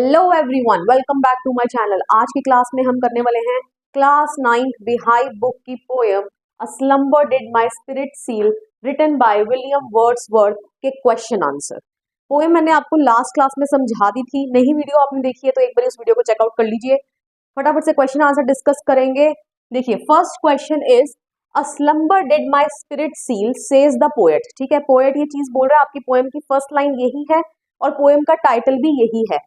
Hello everyone, welcome back to my channel. आज की class में हम करने वाले हैं क्लास 9th बिहाई बुक की poem a slumber did my spirit seal written by William Wordsworth के क्वेश्चन आंसर। पोएम मैंने आपको लास्ट क्लास में समझा दी थी, नई वीडियो आपने देखी है तो एक बार उस वीडियो को चेकआउट कर लीजिए। फटाफट से क्वेश्चन आंसर डिस्कस करेंगे। देखिए, first question is a slumber did my spirit seal says the poet. ठीक है, पोएट ये चीज बोल रहा है, आपकी पोएम की फर्स्ट लाइन यही है और पोएम का टाइटल भी यही है।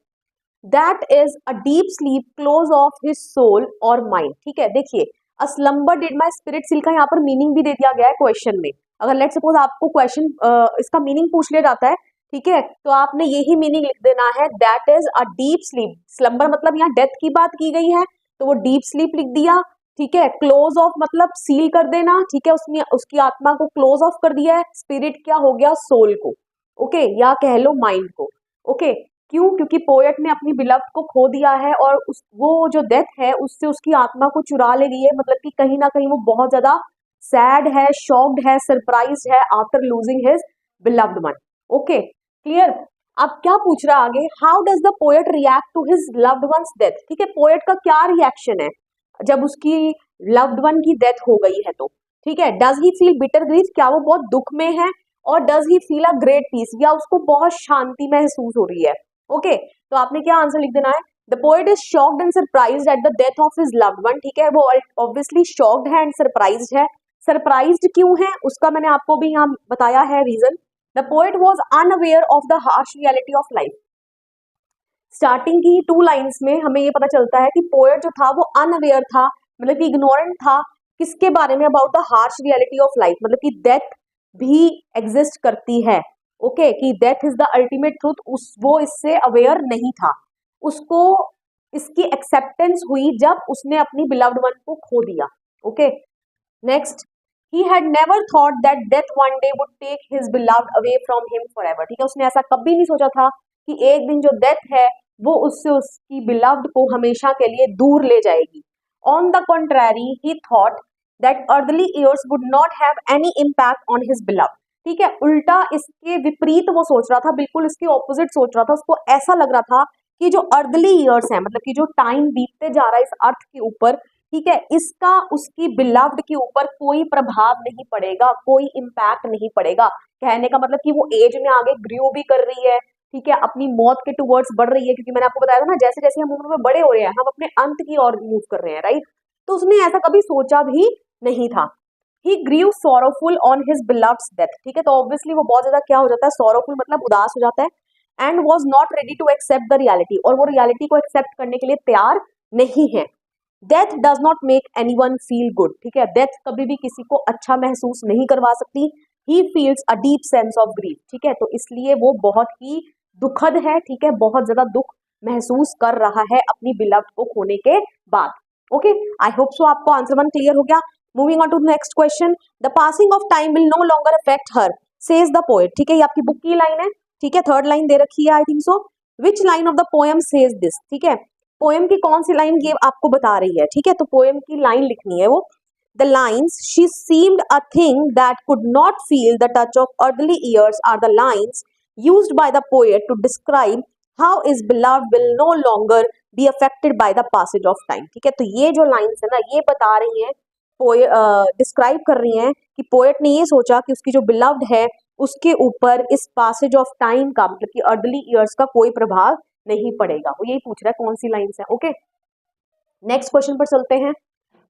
That is a deep sleep close of his soul और माइंड। ठीक है, देखिए a slumber did my spirit seal का यहाँ पर मीनिंग भी दे दिया गया है क्वेश्चन में। अगर लेट सपोज आपको क्वेश्चन इसका मीनिंग पूछ लिया जाता है, ठीक है, तो आपने यही मीनिंग लिख देना है, that is a deep sleep. Slumber मतलब यहाँ डेथ की बात की गई है तो वो डीप स्लीप लिख दिया। ठीक है, क्लोज ऑफ मतलब सील कर देना। ठीक है, उसने उसकी आत्मा को क्लोज ऑफ कर दिया है। स्पिरिट क्या हो गया, सोल को। ओके, या कह लो माइंड को। ओके, क्यों? क्योंकि पोएट ने अपनी बिलव्ड को खो दिया है और वो जो डेथ है उससे उसकी आत्मा को चुरा ले गई है। मतलब कि कहीं ना कहीं वो बहुत ज्यादा सैड है, शॉक्ड है, सरप्राइज है after losing his beloved one. Okay, clear. अब क्या पूछ रहा है आगे, how does the poet react to his loved one's death. ठीक है, पोएट का क्या रिएक्शन है जब उसकी लव्ड वन की डेथ हो गई है तो। ठीक है, does he feel bitter grief, क्या वो बहुत दुख में है, और does he feel a great peace, या उसको बहुत शांति महसूस हो रही है। ओके, तो आपने क्या आंसर लिख देना है, the poet is shocked and surprised at the death of his loved one. ठीक है, वो ऑब्वियसली शॉक्ड है एंड सरप्राइज्ड है। सरप्राइज्ड क्यों है उसका मैंने आपको भी यहाँ बताया है reason. The poet was unaware of the harsh reality of life. Starting की 2 लाइन्स में हमें ये पता चलता है कि पोएट जो था वो अनअवेयर था, मतलब कि इग्नोरेंट था किसके बारे में, about the harsh reality of life, मतलब कि डेथ भी एग्जिस्ट करती है। ओके, कि death is the ultimate truth, वो इससे अवेयर नहीं था। उसको इसकी एक्सेप्टेंस हुई जब उसने अपनी बिलव्ड वन को खो दिया। Okay, next, he had never thought that death one day would take his beloved away from him forever। ठीक है, उसने ऐसा कभी नहीं सोचा था कि एक दिन जो डेथ है वो उससे उसकी बिलव्ड को हमेशा के लिए दूर ले जाएगी। On the contrary, he thought that earthly years would not have any impact on his beloved। ठीक है, उल्टा इसके विपरीत वो सोच रहा था, बिल्कुल इसके ऑपोजिट सोच रहा था। उसको ऐसा लग रहा था कि जो अर्दली ईयर्स है, मतलब कि जो टाइम बीतते जा रहा है इस अर्थ के ऊपर, ठीक है, इसका उसकी बिलव्ड के ऊपर कोई प्रभाव नहीं पड़ेगा, कोई इम्पैक्ट नहीं पड़ेगा। कहने का मतलब कि वो एज में आगे ग्रो भी कर रही है, ठीक है, अपनी मौत के टुवर्ड्स बढ़ रही है, क्योंकि मैंने आपको बताया था ना, जैसे जैसे हम उम्र में बड़े हो रहे हैं हम अपने अंत की ओर मूव कर रहे हैं, राइट। तो उसने ऐसा कभी सोचा भी नहीं था। He grieve sorrowful on his beloved's death. ठीक है, तो ऑब्वियसली वो बहुत ज्यादा क्या हो जाता है, सॉरोफुल मतलब उदास हो जाता है। And was not ready to accept the reality, और वो रियलिटी को एक्सेप्ट करने के लिए तैयार नहीं है। Death does not make any one feel good. ठीक है, डेथ कभी भी किसी को अच्छा महसूस नहीं करवा सकती। He feels a deep sense of grief. ठीक है, तो इसलिए वो बहुत ही दुखद है, ठीक है, बहुत ज्यादा दुख महसूस कर रहा है अपनी बिलव्ड को खोने के बाद। ओके, आई होप सो आपको आंसर 1 क्लियर हो गया। Moving on to the next question, the passing of time will no longer affect her says the poet. ठीक है, ये आपकी बुक की लाइन है, ठीक है, 3rd लाइन दे रखी है I think so. Which line of the poem says this. ठीक है, पोएम की कौन सी लाइन ये आपको बता रही है। ठीक है, तो पोएम की लाइन लिखनी है वो। The lines she seemed a thing that could not feel the touch of earthly years are the lines used by the poet to describe how his beloved will no longer be affected by the passage of time। ठीक है, तो ये जो lines है ना, ये बता रही हैं, डिस्क्राइब कर रही हैं कि पोएट ने ये सोचा कि उसकी जो बिलव्ड है उसके ऊपर इस पासेज ऑफ टाइम का, मतलब कि अर्दली ईयर्स का कोई प्रभाव नहीं पड़ेगा। वो यही पूछ रहा है कौन सी लाइन्स है। ओके, नेक्स्ट क्वेश्चन पर चलते हैं।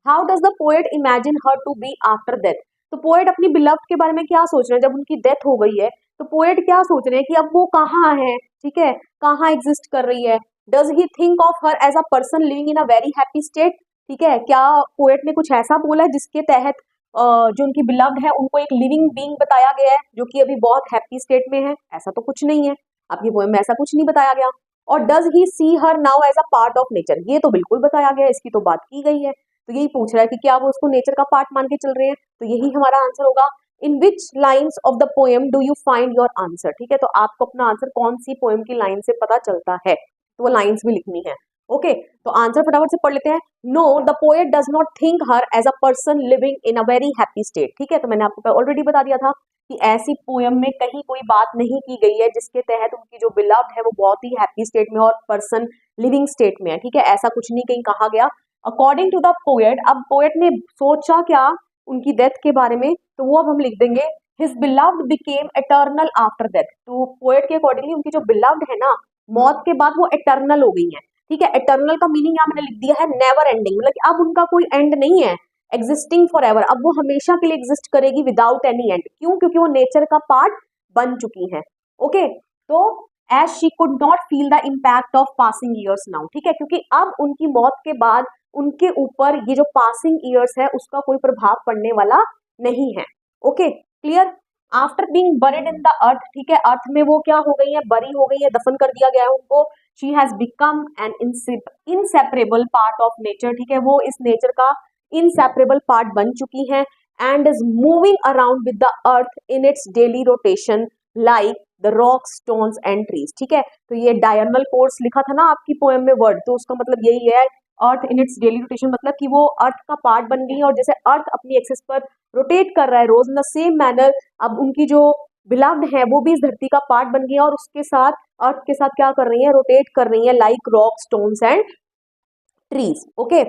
How does the poet imagine her to be after death. तो पोएट अपनी बिलव्ड के बारे में क्या सोच रहे हैं जब उनकी डेथ हो गई है, तो पोएट क्या सोच रहे हैं कि अब वो कहाँ है, ठीक है, कहाँ एग्जिस्ट कर रही है। Does he think of her as a person living in a very happy state. ठीक है, क्या पोएट ने कुछ ऐसा बोला है जिसके तहत जो उनकी बिलव्ड है उनको एक लिविंग बीइंग बताया गया है जो कि अभी बहुत हैप्पी स्टेट में है। ऐसा तो कुछ नहीं है, आपकी पोएम में ऐसा कुछ नहीं बताया गया। और does he see her now as a part of nature, ये तो बिल्कुल बताया गया है, इसकी तो बात की गई है। तो यही पूछ रहा है कि क्या वो उसको नेचर का पार्ट मान के चल रहे हैं, तो यही हमारा आंसर होगा। In which lines of the poem do you find your answer. ठीक है, तो आपको अपना आंसर कौन सी पोएम की लाइन से पता चलता है, तो वो लाइन्स भी लिखनी है। ओके, तो आंसर फटाफट से पढ़ लेते हैं। No, the poet does not think her as a person living in a very happy state. ठीक है, तो मैंने आपको ऑलरेडी बता दिया था कि ऐसी पोयम में कहीं कोई बात नहीं की गई है जिसके तहत उनकी जो बिलव्ड है वो बहुत ही हैप्पी स्टेट में और पर्सन लिविंग स्टेट में है, ठीक है, ऐसा कुछ नहीं कहीं कहा गया। अकॉर्डिंग टू द पोएट, अब पोएट ने सोचा क्या उनकी डेथ के बारे में, तो वो अब हम लिख देंगे his beloved became eternal after death. तो पोएट के अकॉर्डिंगली उनकी जो बिलव्ड है ना, मौत के बाद वो एटर्नल हो गई है, ठीक है। एटर्नल का मीनिंग यहाँ मैंने लिख दिया है नेवर एंडिंग, मतलब कि अब उनका कोई एंड नहीं है, एग्जिस्टिंग फॉर एवर, अब वो हमेशा के लिए एग्जिस्ट करेगी विदाउट एनी एंड। क्यों? क्योंकि वो नेचर का पार्ट बन चुकी है। ओके, तो as she could not feel the impact of passing years now, ठीक है, क्योंकि अब उनकी मौत के बाद उनके ऊपर ये जो पासिंग ईयर्स है उसका कोई प्रभाव पड़ने वाला नहीं है। Okay, clear. After being buried in the earth, ठीक है, अर्थ में वो क्या हो गई है, बरी हो गई है, दफन कर दिया गया है उनको। She has become an inseparable part of nature, ठीक है, वो इस नेचर का इनसेपरेबल पार्ट बन चुकी है। And is moving around with the earth in its daily rotation like the rock, stones and trees, ठीक है। तो ये डायगोनल कोर्स लिखा था ना आपकी पोएम में वर्ड, तो उसका मतलब यही है, अर्थ इन इट्स डेली रोटेशन, मतलब कि वो अर्थ का पार्ट बन गई है और जैसे अर्थ अपनी एक्सिस पर रोटेट कर रहा है रोज, इन द सेम मैनर अब उनकी जो बिलव्ड है वो भी इस धरती का पार्ट बन गई है और उसके साथ अर्थ के साथ क्या कर रही है, रोटेट कर रही है like rock, stones and trees. Okay,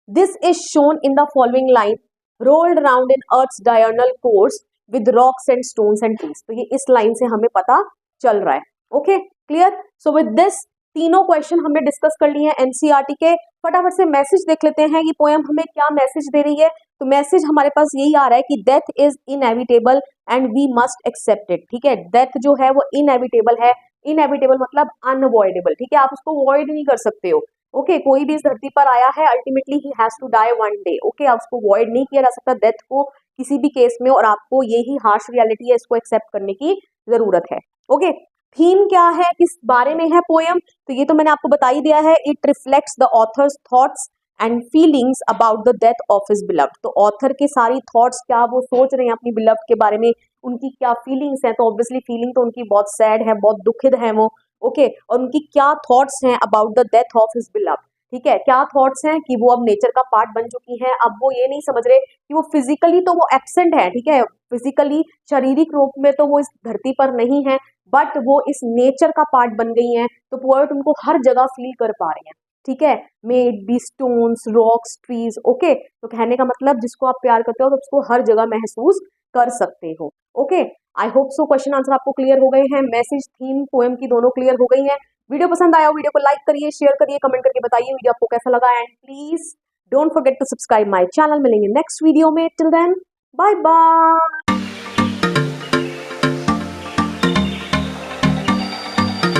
this is shown in the following line, rolled around in earth's diagonal course with rocks and stones and trees. तो ये इस लाइन से हमें पता चल रहा है। Okay, clear. So with this तीनों क्वेश्चन हमने डिस्कस कर लिए हैं एनसीईआरटी के। फटाफट से मैसेज देख लेते हैं ये पोएम हमें क्या मैसेज दे रही है। तो मैसेज हमारे पास यही आ रहा है कि death is inevitable and we must accept it, ठीक है। डेथ जो है वो इनएविटेबल है, इनएविटेबल मतलब अनअवॉइडेबल, ठीक है, आप उसको अवॉइड नहीं कर सकते हो। ओके, कोई भी इस धरती पर आया है, ultimately he has to die one day. Okay, आप उसको अवॉइड नहीं किया जा सकता डेथ को किसी भी केस में, और आपको यही हार्श रियलिटी है, इसको एक्सेप्ट करने की जरूरत है। ओके, थीम क्या है, किस बारे में है पोयम, तो ये तो मैंने आपको बता ही दिया है। It reflects the author's thoughts and feelings about the death of his beloved. तो ऑथर के सारी थॉट्स क्या वो सोच रहे हैं अपनी बिलव्ड के बारे में, उनकी क्या फीलिंग्स हैं, तो ऑब्वियसली फीलिंग तो उनकी बहुत सैड है, बहुत दुखित है वो। ओके, और उनकी क्या थॉट्स हैं about the death of his beloved, ठीक है, क्या थॉट्स हैं कि वो अब नेचर का पार्ट बन चुकी हैं। अब वो ये नहीं समझ रहे कि वो फिजिकली तो वो एब्सेंट है, ठीक है, फिजिकली शारीरिक रूप में तो वो इस धरती पर नहीं है, बट वो इस नेचर का पार्ट बन गई हैं। तो पोएट उनको हर जगह फील कर पा रहे हैं, ठीक है, may it be stones, rocks, trees. Okay, तो कहने का मतलब जिसको आप प्यार करते हो तो उसको हर जगह महसूस कर सकते हो। Okay, I hope so question answer आपको क्लियर हो गए हैं, मैसेज, थीम, पोएम की दोनों क्लियर हो गई हैं। वीडियो पसंद आया हो वीडियो को लाइक करिए, शेयर करिए, कमेंट करके बताइए वीडियो आपको कैसा लगा, and please don't forget to subscribe my channel. मिलेंगे नेक्स्ट वीडियो में, टिल देन बाय बाय।